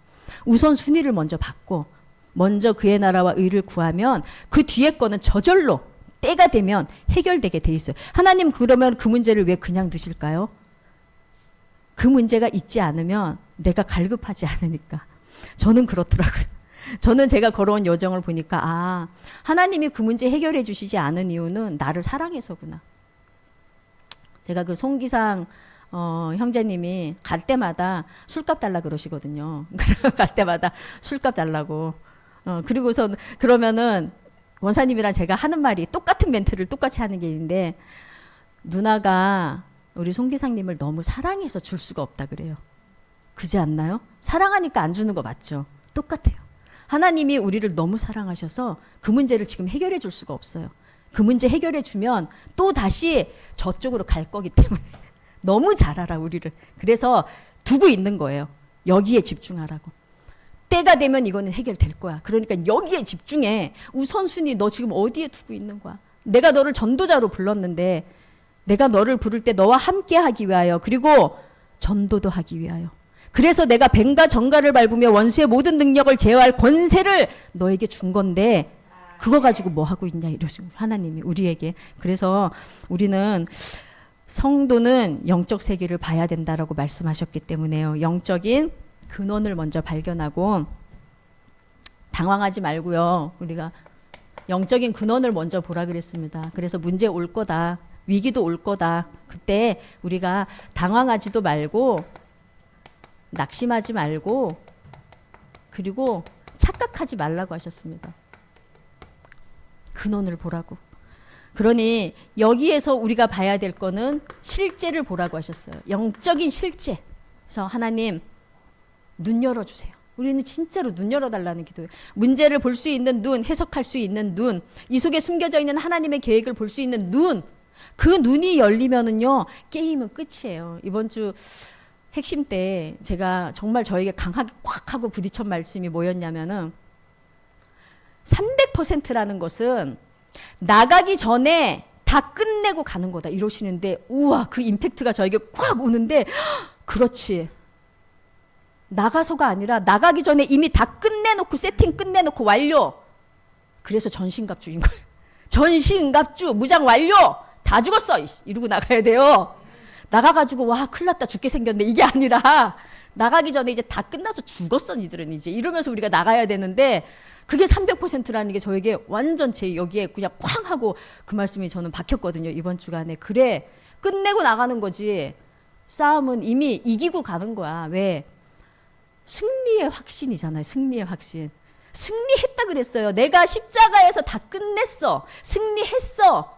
[SPEAKER 1] 우선순위를 먼저 받고 먼저 그의 나라와 의를 구하면 그 뒤에 거는 저절로 때가 되면 해결되게 돼 있어요. 하나님, 그러면 그 문제를 왜 그냥 두실까요? 그 문제가 있지 않으면 내가 갈급하지 않으니까. 저는 그렇더라고요. 저는 제가 걸어온 여정을 보니까, 아, 하나님이 그 문제 해결해 주시지 않은 이유는 나를 사랑해서구나. 제가 그 송기상 형제님이 갈 때마다 술값 달라 그러시거든요. 갈 때마다 술값 달라고. 그리고서 그러면은 원사님이랑 제가 하는 말이, 똑같은 멘트를 똑같이 하는 게 있는데, 누나가 우리 송기상님을 너무 사랑해서 줄 수가 없다 그래요. 그지 않나요? 사랑하니까 안 주는 거 맞죠? 똑같아요. 하나님이 우리를 너무 사랑하셔서 그 문제를 지금 해결해 줄 수가 없어요. 그 문제 해결해 주면 또 다시 저쪽으로 갈 거기 때문에 너무 잘 알아, 우리를. 그래서 두고 있는 거예요. 여기에 집중하라고. 때가 되면 이거는 해결될 거야. 그러니까 여기에 집중해. 우선순위 너 지금 어디에 두고 있는 거야? 내가 너를 전도자로 불렀는데, 내가 너를 부를 때 너와 함께 하기 위하여, 그리고 전도도 하기 위하여. 그래서 내가 뱀과 정갈을 밟으며 원수의 모든 능력을 제어할 권세를 너에게 준 건데, 그거 가지고 뭐 하고 있냐, 이러시고 하나님이 우리에게. 그래서 우리는, 성도는 영적 세계를 봐야 된다라고 말씀하셨기 때문에요. 영적인 근원을 먼저 발견하고 당황하지 말고요. 우리가 영적인 근원을 먼저 보라 그랬습니다. 그래서 문제 올 거다. 위기도 올 거다. 그때 우리가 당황하지도 말고 낙심하지 말고 그리고 착각하지 말라고 하셨습니다. 근원을 보라고. 그러니 여기에서 우리가 봐야 될 거는 실제를 보라고 하셨어요. 영적인 실제. 그래서 하나님 눈 열어주세요. 우리는 진짜로 눈 열어달라는 기도예요. 문제를 볼 수 있는 눈, 해석할 수 있는 눈, 이 속에 숨겨져 있는 하나님의 계획을 볼 수 있는 눈, 그 눈이 열리면은요 게임은 끝이에요. 이번 주 핵심 때 제가 정말 저에게 강하게 꽉 하고 부딪힌 말씀이 뭐였냐면은 300%라는 것은 나가기 전에 다 끝내고 가는 거다 이러시는데 우와 그 임팩트가 저에게 꽉 오는데 그렇지. 나가서가 아니라 나가기 전에 이미 다 끝내놓고 세팅 끝내놓고 완료. 그래서 전신갑주인 거예요. 전신갑주 무장 완료. 다 죽었어 이러고 나가야 돼요. 나가가지고 와 큰일 났다 죽게 생겼네 이게 아니라 나가기 전에 이제 다 끝나서 죽었어 니들은 이제 이러면서 우리가 나가야 되는데 그게 300%라는 게 저에게 완전 제 여기에 그냥 쾅 하고 그 말씀이 저는 박혔거든요. 이번 주간에. 그래 끝내고 나가는 거지. 싸움은 이미 이기고 가는 거야. 왜? 승리의 확신이잖아요. 승리의 확신. 승리했다 그랬어요. 내가 십자가에서 다 끝냈어. 승리했어.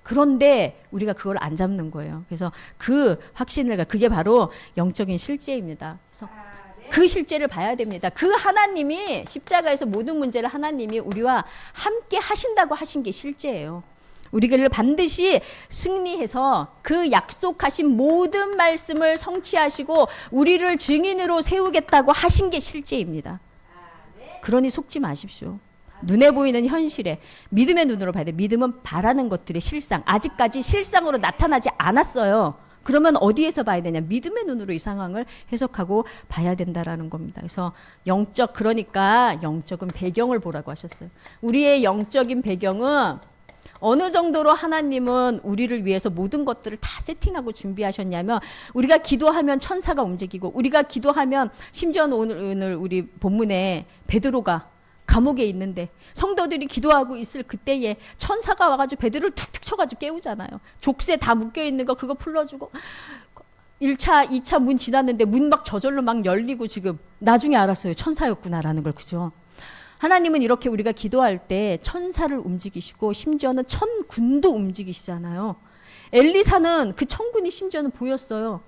[SPEAKER 1] 그런데 우리가 그걸 안 잡는 거예요. 그래서 그 확신을 그게 바로 영적인 실제입니다. 그래서 그 실제를 봐야 됩니다. 그 하나님이 십자가에서 모든 문제를 하나님이 우리와 함께 하신다고 하신 게 실제예요. 우리를 반드시 승리해서 그 약속하신 모든 말씀을 성취하시고 우리를 증인으로 세우겠다고 하신 게 실제입니다. 그러니 속지 마십시오. 눈에 보이는 현실에 믿음의 눈으로 봐야 돼요. 믿음은 바라는 것들의 실상. 아직까지 실상으로 나타나지 않았어요. 그러면 어디에서 봐야 되냐? 믿음의 눈으로 이 상황을 해석하고 봐야 된다라는 겁니다. 그래서 그러니까 영적인 배경을 보라고 하셨어요. 우리의 영적인 배경은 어느 정도로 하나님은 우리를 위해서 모든 것들을 다 세팅하고 준비하셨냐면 우리가 기도하면 천사가 움직이고 우리가 기도하면 심지어는 오늘 우리 본문에 베드로가 감옥에 있는데 성도들이 기도하고 있을 그때에 천사가 와가지고 베드로를 툭툭 쳐가지고 깨우잖아요. 족쇄 다 묶여있는 거 그거 풀러주고 1차, 2차 문 지났는데 문 막 저절로 막 열리고 지금 나중에 알았어요. 천사였구나라는 걸. 그죠? 하나님은 이렇게 우리가 기도할 때 천사를 움직이시고 심지어는 천군도 움직이시잖아요. 엘리사는 그 천군이 심지어는 보였어요.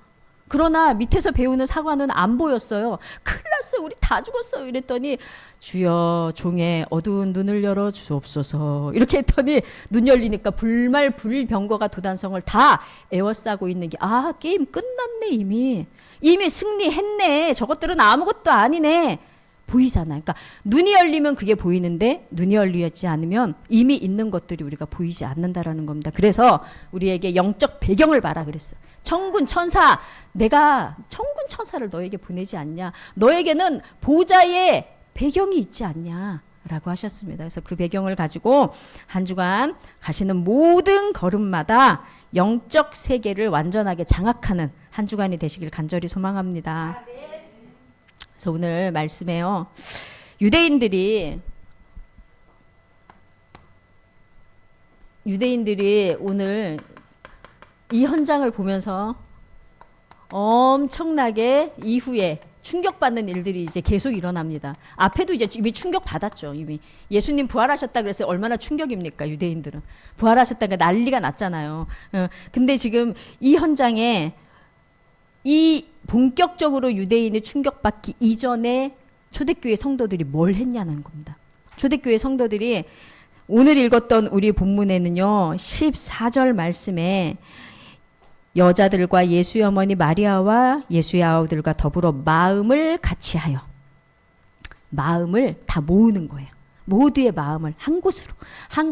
[SPEAKER 1] 그러나 밑에서 배우는 사관은 안 보였어요. 큰일 났어요. 우리 다 죽었어요. 이랬더니 주여 종의 어두운 눈을 열어 주옵소서. 이렇게 했더니 눈 열리니까 불말 불병거가 도단성을 다 에워싸고 있는 게 게임 끝났네 이미. 이미 승리했네. 저것들은 아무것도 아니네. 보이잖아요. 그러니까 눈이 열리면 그게 보이는데 눈이 열리지 않으면 이미 있는 것들이 우리가 보이지 않는다라는 겁니다. 그래서 우리에게 영적 배경을 봐라 그랬어요. 천군 천사, 내가 천군 천사를 너에게 보내지 않냐. 너에게는 보좌의 배경이 있지 않냐 라고 하셨습니다. 그래서 그 배경을 가지고 한 주간 가시는 모든 걸음마다 영적 세계를 완전하게 장악하는 한 주간이 되시길 간절히 소망합니다. 그래서 오늘 말씀에요. 유대인들이 오늘 이 현장을 보면서 엄청나게 이후에 충격받는 일들이 이제 계속 일어납니다. 앞에도 이제 이미 충격받았죠. 이미 예수님 부활하셨다 그래서 얼마나 충격입니까? 유대인들은 부활하셨다가 난리가 났잖아요. 근데 지금 이 현장에 이 본격적으로 유대인이 충격받기 이전에 초대교회 성도들이 뭘 했냐는 겁니다. 초대교회 성도들이 오늘 읽었던 우리 본문에는요. 14절 말씀에 여자들과 예수의 어머니 마리아와 예수의 아우들과 더불어 마음을 같이 하여 마음을 다 모으는 거예요. 모두의 마음을 한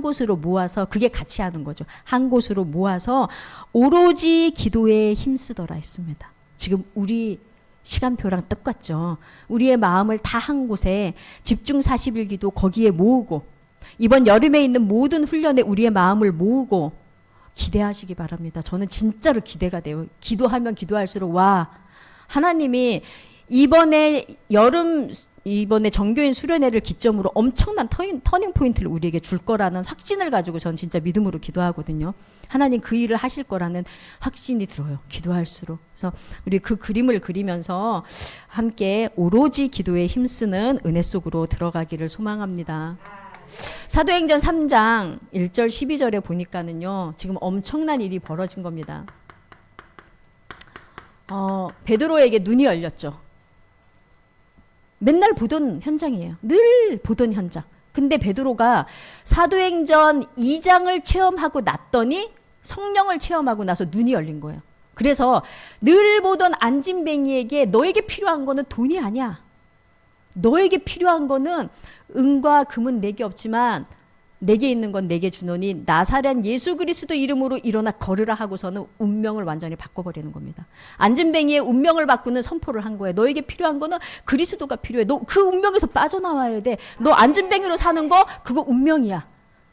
[SPEAKER 1] 곳으로 모아서 그게 같이 하는 거죠. 한 곳으로 모아서 오로지 기도에 힘쓰더라 했습니다. 지금 우리 시간표랑 똑같죠. 우리의 마음을 다 한 곳에 집중 40일 기도 거기에 모으고 이번 여름에 있는 모든 훈련에 우리의 마음을 모으고 기대하시기 바랍니다. 저는 진짜로 기대가 돼요. 기도하면 기도할수록 와 하나님이 이번에 여름 이번에 정교인 수련회를 기점으로 엄청난 터닝 포인트를 우리에게 줄 거라는 확신을 가지고 전 진짜 믿음으로 기도하거든요. 하나님 그 일을 하실 거라는 확신이 들어요. 기도할수록. 그래서 우리 그 그림을 그리면서 함께 오로지 기도에 힘쓰는 은혜 속으로 들어가기를 소망합니다. 사도행전 3장 1절 12절에 보니까는요. 지금 엄청난 일이 벌어진 겁니다. 베드로에게 눈이 열렸죠. 맨날 보던 현장이에요. 늘 보던 현장. 근데 베드로가 사도행전 2장을 체험하고 났더니 성령을 체험하고 나서 눈이 열린 거예요. 그래서 늘 보던 안진뱅이에게 너에게 필요한 거는 돈이 아니야. 너에게 필요한 거는 은과 금은 내게 없지만 내게 있는 건 내게 주노니 나사렛 예수 그리스도 이름으로 일어나 걸으라 하고서는 운명을 완전히 바꿔버리는 겁니다. 안진뱅이의 운명을 바꾸는 선포를 한 거예요. 너에게 필요한 거는 그리스도가 필요해. 너 그 운명에서 빠져나와야 돼. 너 안진뱅이로 사는 거 그거 운명이야.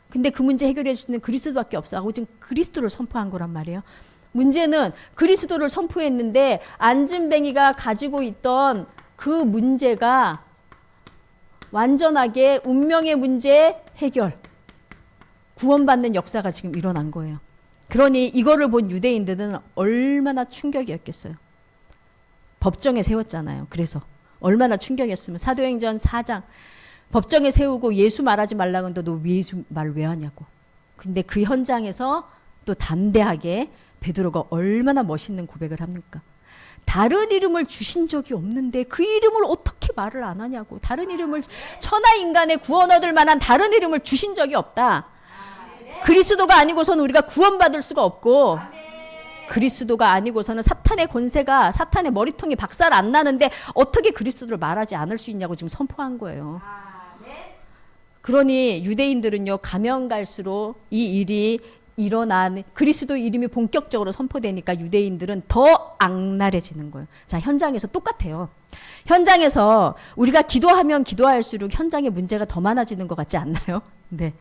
[SPEAKER 1] 근데 그 문제 해결해 주는 그리스도밖에 없어 하고 지금 그리스도를 선포한 거란 말이에요. 문제는 그리스도를 선포했는데 안진뱅이가 가지고 있던 그 문제가 완전하게 운명의 문제 해결, 구원받는 역사가 지금 일어난 거예요. 그러니 이거를 본 유대인들은 얼마나 충격이었겠어요. 법정에 세웠잖아요. 그래서 얼마나 충격이었으면 사도행전 4장 법정에 세우고 예수 말하지 말라고 하는데 너 예수 말 왜 하냐고. 근데 그 현장에서 또 담대하게 베드로가 얼마나 멋있는 고백을 합니까? 다른 이름을 주신 적이 없는데 그 이름을 어떻게 말을 안 하냐고. 다른 이름을 천하 인간의 구원 얻을 만한 다른 이름을 주신 적이 없다. 그리스도가 아니고서는 우리가 구원받을 수가 없고 그리스도가 아니고서는 사탄의 권세가 사탄의 머리통이 박살 안 나는데 어떻게 그리스도를 말하지 않을 수 있냐고 지금 선포한 거예요. 그러니 유대인들은요 가면 갈수록 이 일이 일어난 그리스도 이름이 본격적으로 선포되니까 유대인들은 더 악랄해지는 거예요. 자, 현장에서 똑같아요. 현장에서 우리가 기도하면 기도할수록 현장에 문제가 더 많아지는 것 같지 않나요? 네.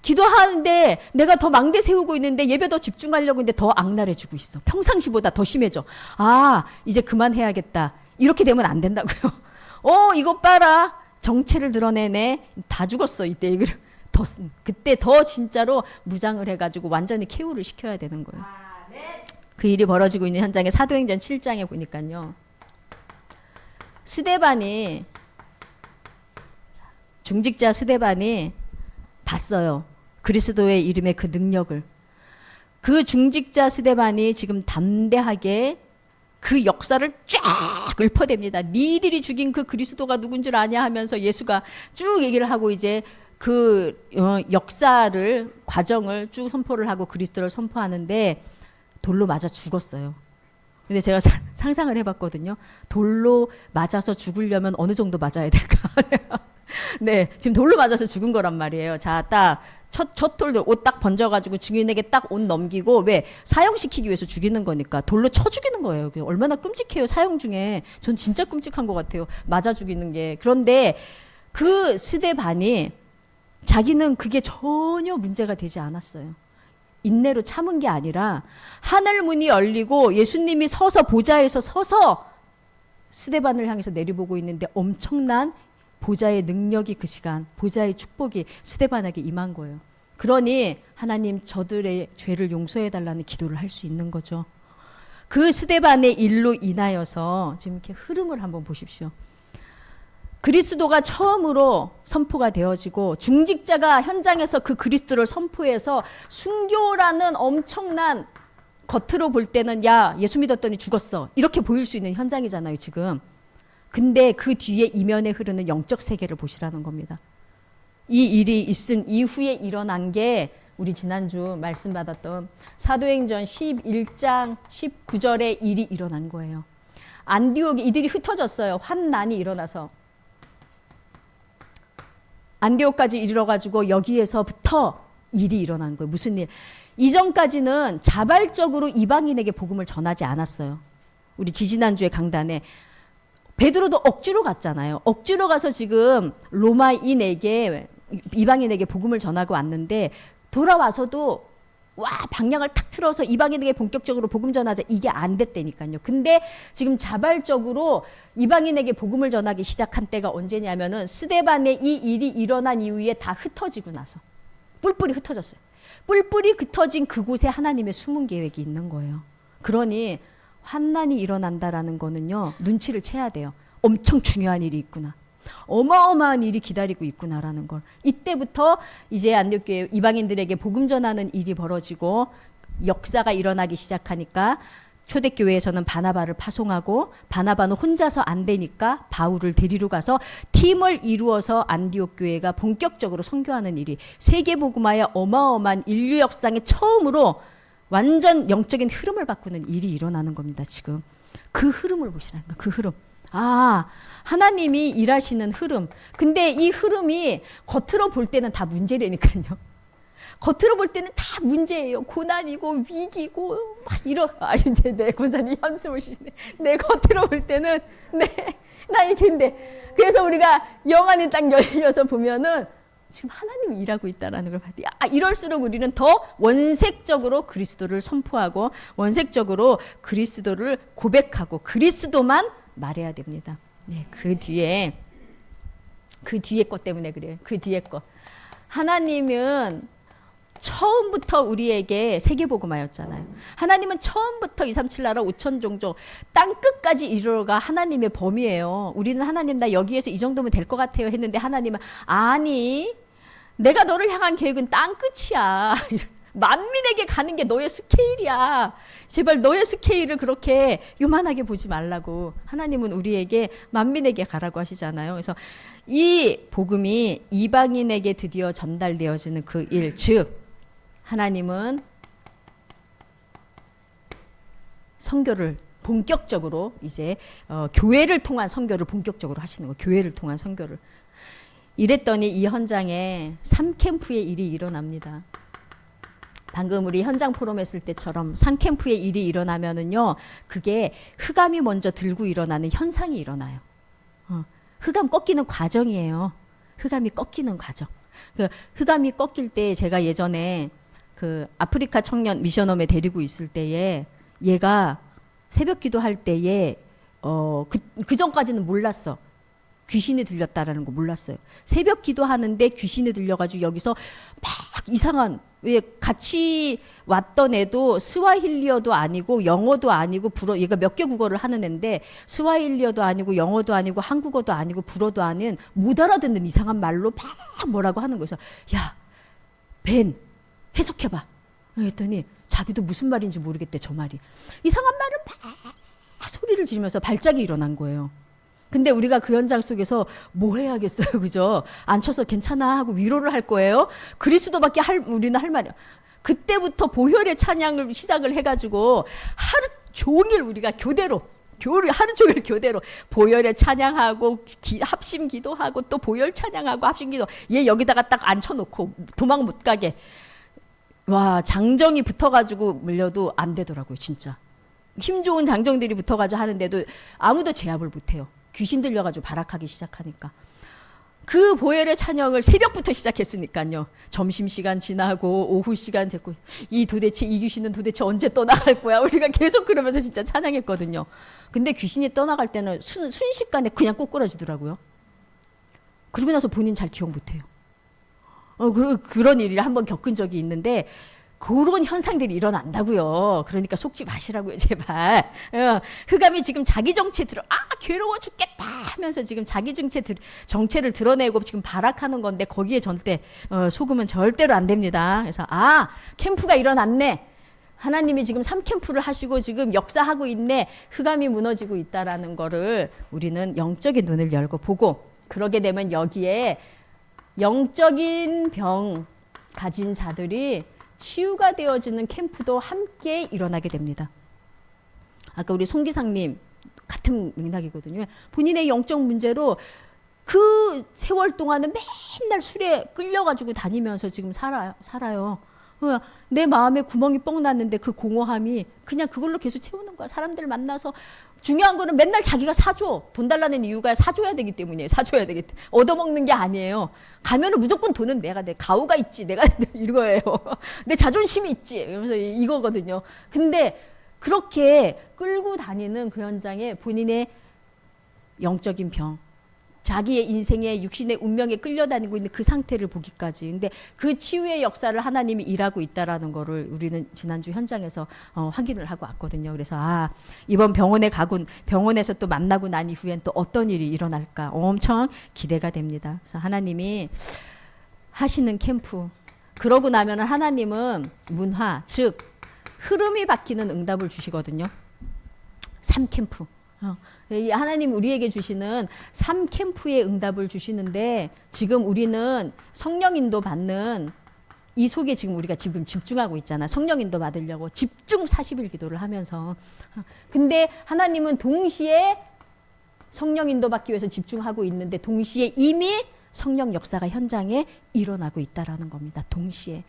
[SPEAKER 1] 기도하는데 내가 더 망대 세우고 있는데 예배 더 집중하려고 했는데 더 악랄해지고 있어. 평상시보다 더 심해져. 아, 이제 그만해야겠다. 이렇게 되면 안 된다고요. 이것 봐라. 정체를 드러내네. 다 죽었어. 이때 그때 더 진짜로 무장을 해가지고 완전히 케우를 시켜야 되는 거예요. 그 일이 벌어지고 있는 현장에 사도행전 7장에 보니까요. 스데반이 중직자 스데반이 봤어요. 그리스도의 이름의 그 능력을. 그 중직자 스데반이 지금 담대하게 그 역사를 쫙 읊어댑니다. 니들이 죽인 그 그리스도가 누군 줄 아냐 하면서 예수가 쭉 얘기를 하고 이제 그 역사를 과정을 쭉 선포를 하고 그리스도를 선포하는데 돌로 맞아 죽었어요. 근데 제가 상상을 해봤거든요. 돌로 맞아서 죽으려면 어느 정도 맞아야 될까? 네, 지금 돌로 맞아서 죽은 거란 말이에요. 자, 딱 첫 돌들 옷 딱 번져가지고 증인에게 딱 옷 넘기고 왜 사형시키기 위해서 죽이는 거니까 돌로 쳐 죽이는 거예요. 얼마나 끔찍해요. 사형 중에 전 진짜 끔찍한 것 같아요. 맞아 죽이는 게. 그런데 그 스데반이 자기는 그게 전혀 문제가 되지 않았어요. 인내로 참은 게 아니라 하늘 문이 열리고 예수님이 서서 보좌에서 서서 스데반을 향해서 내려보고 있는데 엄청난 보좌의 능력이 그 시간 보좌의 축복이 스데반에게 임한 거예요. 그러니 하나님 저들의 죄를 용서해 달라는 기도를 할 수 있는 거죠. 그 스데반의 일로 인하여서 지금 이렇게 흐름을 한번 보십시오. 그리스도가 처음으로 선포가 되어지고 중직자가 현장에서 그 그리스도를 선포해서 순교라는 엄청난 겉으로 볼 때는 야 예수 믿었더니 죽었어 이렇게 보일 수 있는 현장이잖아요 지금. 근데 그 뒤에 이면에 흐르는 영적 세계를 보시라는 겁니다. 이 일이 있은 이후에 일어난 게 우리 지난주 말씀 받았던 사도행전 11장 19절에 일이 일어난 거예요. 안디옥에 이들이 흩어졌어요. 환난이 일어나서 안디옥까지 이르러가지고 여기에서부터 일이 일어난 거예요. 무슨 일? 이전까지는 자발적으로 이방인에게 복음을 전하지 않았어요. 우리 지지난주에 강단에 베드로도 억지로 갔잖아요. 억지로 가서 지금 로마인에게 이방인에게 복음을 전하고 왔는데 돌아와서도 와 방향을 탁 틀어서 이방인에게 본격적으로 복음 전하자 이게 안 됐다니까요. 근데 지금 자발적으로 이방인에게 복음을 전하기 시작한 때가 언제냐면은 스데반의 이 일이 일어난 이후에 다 흩어지고 나서 뿔뿔이 흩어졌어요. 뿔뿔이 흩어진 그곳에 하나님의 숨은 계획이 있는 거예요. 그러니 환난이 일어난다라는 거는요, 눈치를 채야 돼요. 엄청 중요한 일이 있구나. 어마어마한 일이 기다리고 있구나라는 걸. 이때부터 이제 안디옥교회 이방인들에게 복음 전하는 일이 벌어지고 역사가 일어나기 시작하니까 초대교회에서는 바나바를 파송하고 바나바는 혼자서 안 되니까 바울을 데리러 가서 팀을 이루어서 안디옥 교회가 본격적으로 선교하는 일이 세계복음화의 어마어마한 인류 역사에 처음으로 완전 영적인 흐름을 바꾸는 일이 일어나는 겁니다. 지금 그 흐름을 보시라는 거예요. 그 흐름. 아, 하나님이 일하시는 흐름. 근데 이 흐름이 겉으로 볼 때는 다 문제라니까요. 겉으로 볼 때는 다 문제예요. 고난이고 위기고 막 이제 내 권사님 한숨을 쉬시네. 내 겉으로 볼 때는 나 이게인데. 그래서 우리가 영안이 딱 열려서 보면은 지금 하나님이 일하고 있다라는 걸 봐야 돼. 이럴수록 우리는 더 원색적으로 그리스도를 선포하고 원색적으로 그리스도를 고백하고 그리스도만 말해야 됩니다. 네, 그 뒤에 것 때문에 그래요. 그 뒤에 것. 하나님은 처음부터 우리에게 세계복음화였잖아요. 하나님은 처음부터 237 나라 5천 종족 땅끝까지 이르러가 하나님의 범위예요. 우리는 하나님 나 여기에서 이 정도면 될 것 같아요 했는데 하나님은 아니 내가 너를 향한 계획은 땅끝이야. 만민에게 가는 게 너의 스케일이야. 제발 너의 스케일을 그렇게 요만하게 보지 말라고. 하나님은 우리에게 만민에게 가라고 하시잖아요. 그래서 이 복음이 이방인에게 드디어 전달되어지는 그 일, 즉 하나님은 선교를 본격적으로 이제 교회를 통한 선교를 본격적으로 하시는 거예요. 교회를 통한 선교를. 이랬더니 이 현장에 3캠프의 일이 일어납니다. 방금 우리 현장 포럼 했을 때처럼 3캠프의 일이 일어나면은요, 그게 흑암이 먼저 들고 일어나는 현상이 일어나요. 흑암 꺾이는 과정이에요. 흑암이 꺾이는 과정. 그 흑암이 꺾일 때 제가 예전에 그 아프리카 청년 미션홈에 데리고 있을 때에 얘가 새벽 기도할 때에 그 전까지는 몰랐어. 귀신이 들렸다라는 거 몰랐어요. 새벽 기도하는데 귀신이 들려가지고 여기서 막 이상한, 왜 같이 왔던 애도 스와힐리어도 아니고 영어도 아니고 불어, 얘가 몇 개 국어를 하는 애인데 스와힐리어도 아니고 영어도 아니고 한국어도 아니고 불어도 아닌 못 알아듣는 이상한 말로 막 뭐라고 하는 거예요. 야, 벤 해석해봐. 그랬더니 자기도 무슨 말인지 모르겠대. 저 말이 이상한 말을 막 소리를 지르면서 발작이 일어난 거예요. 근데 우리가 그 현장 속에서 뭐 해야겠어요, 그죠? 앉혀서 괜찮아 하고 위로를 할 거예요. 그리스도밖에 우리는 할 말이야. 그때부터 보혈의 찬양을 시작을 해가지고 하루 종일 우리가 하루 종일 교대로 보혈의 찬양하고 합심 기도하고 또 보혈 찬양하고 합심 기도. 얘 여기다가 딱 앉혀놓고 도망 못 가게. 와, 장정이 붙어가지고 물려도 안 되더라고요, 진짜. 힘 좋은 장정들이 붙어가지고 하는데도 아무도 제압을 못해요. 귀신 들려가지고 발악하기 시작하니까. 그 보혈의 찬양을 새벽부터 시작했으니까요. 점심시간 지나고 오후 시간 됐고 도대체 이 귀신은 도대체 언제 떠나갈 거야. 우리가 계속 그러면서 진짜 찬양했거든요. 근데 귀신이 떠나갈 때는 순식간에 그냥 꼬꾸라지더라고요. 그러고 나서 본인 잘 기억 못해요. 그런 일을 한번 겪은 적이 있는데 그런 현상들이 일어난다고요. 그러니까 속지 마시라고요, 제발. 흑암이 지금 자기 정체 괴로워 죽겠다 하면서 지금 자기 정체를 드러내고 지금 발악하는 건데 거기에 절대 속으면 절대로 안 됩니다. 그래서 캠프가 일어났네. 하나님이 지금 3캠프를 하시고 지금 역사하고 있네. 흑암이 무너지고 있다라는 거를 우리는 영적인 눈을 열고 보고, 그러게 되면 여기에 영적인 병 가진 자들이 치유가 되어지는 캠프도 함께 일어나게 됩니다. 아까 우리 송 기상님 같은 맥락이거든요. 본인의 영적 문제로 그 세월 동안은 맨날 술에 끌려가지고 다니면서 지금 살아요. 내 마음에 구멍이 뻥 났는데 그 공허함이 그냥 그걸로 계속 채우는 거야. 사람들 만나서 중요한 거는 맨날 자기가 사줘. 돈 달라는 이유가 사줘야 되기 때문이에요. 사줘야 되기 때문에. 얻어먹는 게 아니에요. 가면은 무조건 돈은 내가 내 가오가 있지. 내가 이거예요. 내 자존심이 있지. 이러면서 이거거든요. 근데 그렇게 끌고 다니는 그 현장에 본인의 영적인 병, 자기의 인생의 육신의 운명에 끌려다니고 있는 그 상태를 보기까지. 근데 그 치유의 역사를 하나님이 일하고 있다라는 거를 우리는 지난주 현장에서 확인을 하고 왔거든요. 그래서 이번 병원에서 또 만나고 난 이후엔 또 어떤 일이 일어날까 엄청 기대가 됩니다. 그래서 하나님이 하시는 캠프, 그러고 나면 하나님은 문화, 즉 흐름이 바뀌는 응답을 주시거든요. 3캠프. 하나님 우리에게 주시는 3캠프의 응답을 주시는데, 지금 우리는 성령 인도 받는 이 속에 지금 우리가 지금 집중하고 있잖아. 성령 인도 받으려고 집중 40일 기도를 하면서. 근데 하나님은 동시에 성령 인도 받기 위해서 집중하고 있는데 동시에 이미 성령 역사가 현장에 일어나고 있다라는 겁니다. 동시에.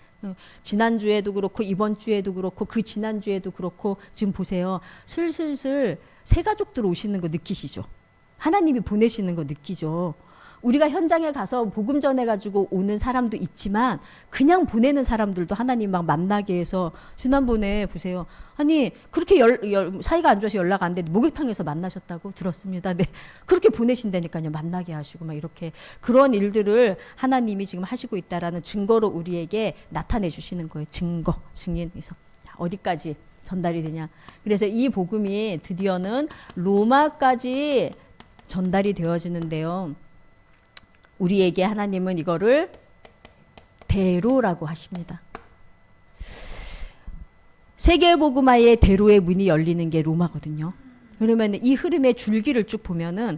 [SPEAKER 1] 지난주에도 그렇고 이번 주에도 그렇고 그 지난주에도 그렇고 지금 보세요. 슬슬슬 새 가족들 오시는 거 느끼시죠? 하나님이 보내시는 거 느끼죠? 우리가 현장에 가서 복음 전해가지고 오는 사람도 있지만 그냥 보내는 사람들도 하나님 막 만나게 해서, 지난번에 보세요. 아니 그렇게 사이가 안 좋아서 연락 안 되는데 목욕탕에서 만나셨다고 들었습니다. 네, 그렇게 보내신다니까요. 만나게 하시고 막 이렇게 그런 일들을 하나님이 지금 하시고 있다라는 증거로 우리에게 나타내 주시는 거예요. 증거, 증인에서 어디까지 전달이 되냐. 그래서 이 복음이 드디어는 로마까지 전달이 되어지는데요. 우리에게 하나님은 이거를 대로라고 하십니다. 세계복음화의 대로의 문이 열리는 게 로마거든요. 그러면 이 흐름의 줄기를 쭉 보면은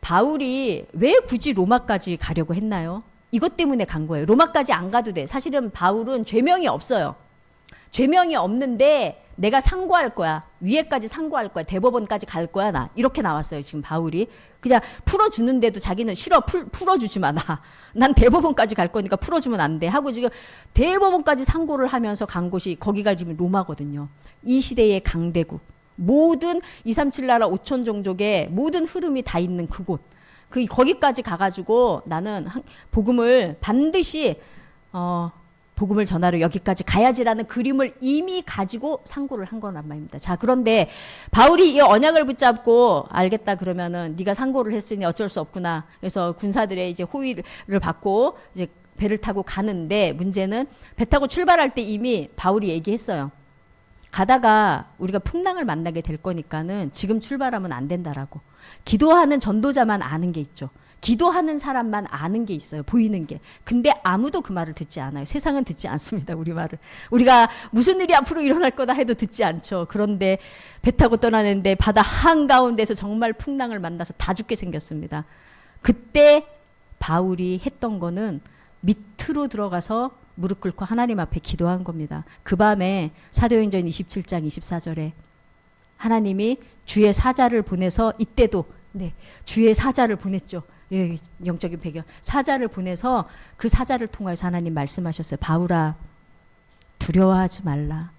[SPEAKER 1] 바울이 왜 굳이 로마까지 가려고 했나요? 이것 때문에 간 거예요. 로마까지 안 가도 돼. 사실은 바울은 죄명이 없어요. 죄명이 없는데 내가 상고할 거야. 위에까지 상고할 거야. 대법원까지 갈 거야. 나. 이렇게 나왔어요. 지금 바울이. 그냥 풀어주는데도 자기는 싫어. 풀어주지 마. 난 대법원까지 갈 거니까 풀어주면 안 돼. 하고 지금 대법원까지 상고를 하면서 간 곳이 거기가 지금 로마거든요. 이 시대의 강대국. 모든 237 나라 5천 종족의 모든 흐름이 다 있는 그곳. 거기까지 가가지고 나는 복음을 반드시 복음을 전하러 여기까지 가야지라는 그림을 이미 가지고 상고를 한 거란 말입니다. 자, 그런데 바울이 이 언약을 붙잡고 알겠다 그러면은 네가 상고를 했으니 어쩔 수 없구나. 그래서 군사들의 이제 호의를 받고 이제 배를 타고 가는데, 문제는 배 타고 출발할 때 이미 바울이 얘기했어요. 가다가 우리가 풍랑을 만나게 될 거니까는 지금 출발하면 안 된다라고. 기도하는 전도자만 아는 게 있죠. 기도하는 사람만 아는 게 있어요. 보이는 게. 근데 아무도 그 말을 듣지 않아요. 세상은 듣지 않습니다. 우리 말을. 우리가 무슨 일이 앞으로 일어날 거다 해도 듣지 않죠. 그런데 배 타고 떠나는데 바다 한가운데서 정말 풍랑을 만나서 다 죽게 생겼습니다. 그때 바울이 했던 거는 밑으로 들어가서 무릎 꿇고 하나님 앞에 기도한 겁니다. 그 밤에 사도행전 27장 24절에 하나님이 주의 사자를 보내서, 이때도 주의 사자를 보냈죠. 예, 영적인 배경. 사자를 보내서 그 사자를 통해서 하나님 말씀하셨어요. 바울아, 두려워하지 말라.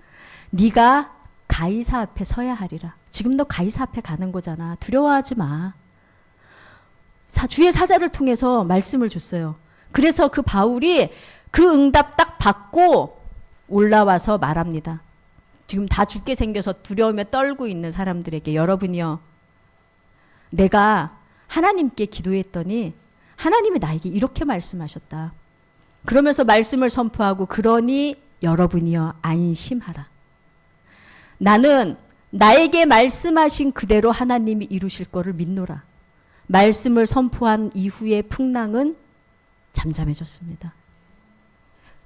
[SPEAKER 1] 네가 가이사 앞에 서야 하리라. 지금 너 가이사 앞에 가는 거잖아. 두려워하지 마. 주의 사자를 통해서 말씀을 줬어요. 그래서 그 바울이 그 응답 딱 받고 올라와서 말합니다. 지금 다 죽게 생겨서 두려움에 떨고 있는 사람들에게, 여러분이요, 내가 하나님께 기도했더니 하나님이 나에게 이렇게 말씀하셨다. 그러면서 말씀을 선포하고, 그러니 여러분이여 안심하라. 나는 나에게 말씀하신 그대로 하나님이 이루실 거를 믿노라. 말씀을 선포한 이후의 풍랑은 잠잠해졌습니다.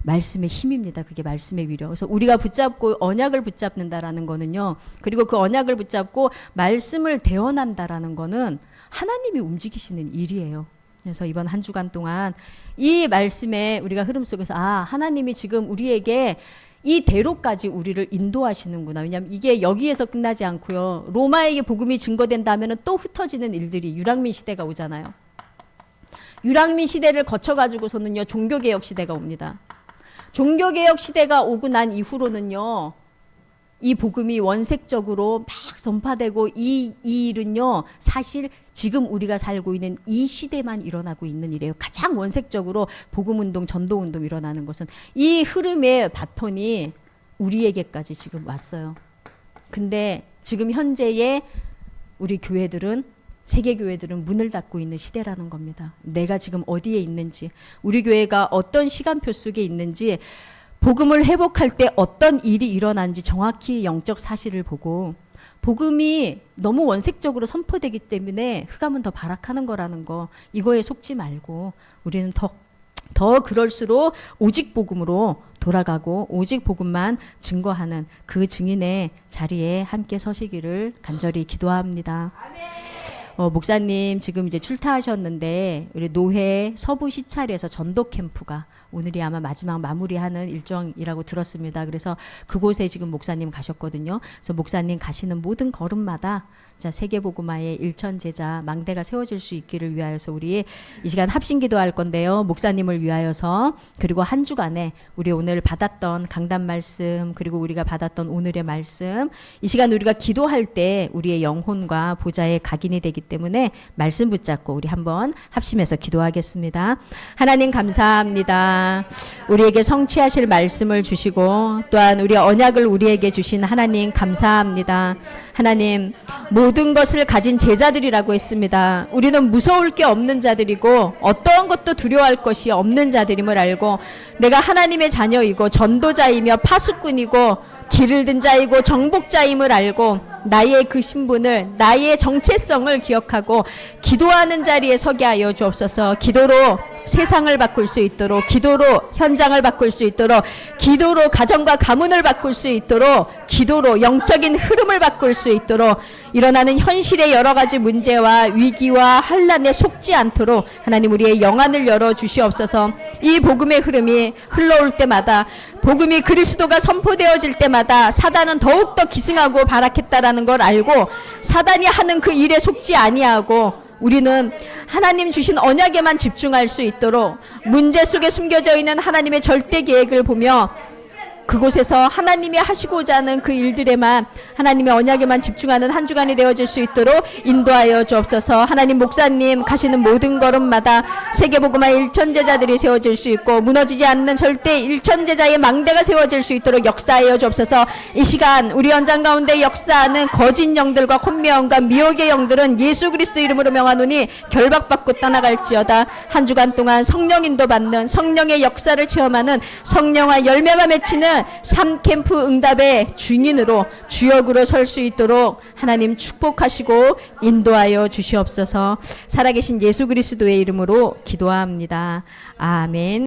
[SPEAKER 1] 말씀의 힘입니다. 그게 말씀의 위력. 그래서 우리가 붙잡고 언약을 붙잡는다라는 거는요, 그리고 그 언약을 붙잡고 말씀을 대언한다라는 거는 하나님이 움직이시는 일이에요. 그래서 이번 한 주간 동안 이 말씀의 우리가 흐름 속에서 하나님이 지금 우리에게 이 대로까지 우리를 인도하시는구나. 왜냐하면 이게 여기에서 끝나지 않고요. 로마에게 복음이 증거된다면 또 흩어지는 일들이, 유랑민 시대가 오잖아요. 유랑민 시대를 거쳐가지고서는요, 종교개혁 시대가 옵니다. 종교개혁 시대가 오고 난 이후로는요, 이 복음이 원색적으로 막 전파되고 이 일은요, 사실 지금 우리가 살고 있는 이 시대만 일어나고 있는 일이에요. 가장 원색적으로 복음운동, 전도운동 일어나는 것은 이 흐름의 바톤이 우리에게까지 지금 왔어요. 근데 지금 현재의 우리 교회들은, 세계 교회들은 문을 닫고 있는 시대라는 겁니다. 내가 지금 어디에 있는지, 우리 교회가 어떤 시간표 속에 있는지, 복음을 회복할 때 어떤 일이 일어난지 정확히 영적 사실을 보고, 복음이 너무 원색적으로 선포되기 때문에 흑암은 더 발악하는 거라는 거, 이거에 속지 말고 우리는 더 그럴수록 오직 복음으로 돌아가고 오직 복음만 증거하는 그 증인의 자리에 함께 서시기를 간절히 기도합니다. 목사님 지금 이제 출타하셨는데 우리 노회 서부 시찰에서 전도 캠프가 오늘이 아마 마지막 마무리하는 일정이라고 들었습니다. 그래서 그곳에 지금 목사님 가셨거든요. 그래서 목사님 가시는 모든 걸음마다 자, 세계복음화의 일천 제자 망대가 세워질 수 있기를 위하여서 우리 이 시간 합심 기도할 건데요. 목사님을 위하여서, 그리고 한 주간에 우리 오늘 받았던 강단 말씀, 그리고 우리가 받았던 오늘의 말씀, 이 시간 우리가 기도할 때 우리의 영혼과 보좌에 각인이 되기 때문에 말씀 붙잡고 우리 한번 합심해서 기도하겠습니다. 하나님 감사합니다. 우리에게 성취하실 말씀을 주시고 또한 우리 언약을 우리에게 주신 하나님 감사합니다. 하나님, 모든 것을 가진 제자들이라고 했습니다. 우리는 무서울 게 없는 자들이고 어떠한 것도 두려워할 것이 없는 자들임을 알고, 내가 하나님의 자녀이고 전도자이며 파수꾼이고 길을 든 자이고 정복자임을 알고, 나의 그 신분을, 나의 정체성을 기억하고 기도하는 자리에 서게 하여 주옵소서. 기도로 세상을 바꿀 수 있도록, 기도로 현장을 바꿀 수 있도록, 기도로 가정과 가문을 바꿀 수 있도록, 기도로 영적인 흐름을 바꿀 수 있도록, 일어나는 현실의 여러 가지 문제와 위기와 환난에 속지 않도록 하나님 우리의 영안을 열어 주시옵소서. 이 복음의 흐름이 흘러올 때마다, 복음이 그리스도가 선포되어질 때마다 사단은 더욱더 기승하고 발악했다라는 걸 알고, 사단이 하는 그 일에 속지 아니하고 우리는 하나님 주신 언약에만 집중할 수 있도록, 문제 속에 숨겨져 있는 하나님의 절대 계획을 보며 그곳에서 하나님이 하시고자 하는 그 일들에만, 하나님의 언약에만 집중하는 한 주간이 되어질 수 있도록 인도하여 주옵소서. 하나님, 목사님 가시는 모든 걸음마다 세계복음화 일천제자들이 세워질 수 있고 무너지지 않는 절대 일천제자의 망대가 세워질 수 있도록 역사하여 주옵소서. 이 시간 우리 현장 가운데 역사하는 거짓 영들과 혼미함과 미혹의 영들은 예수 그리스도 이름으로 명하노니 결박받고 떠나갈지어다. 한 주간 동안 성령 인도받는, 성령의 역사를 체험하는, 성령과 열매가 맺히는 3캠프 응답의 주인으로, 주역으로 설 수 있도록 하나님 축복하시고 인도하여 주시옵소서. 살아계신 예수 그리스도의 이름으로 기도합니다. 아멘.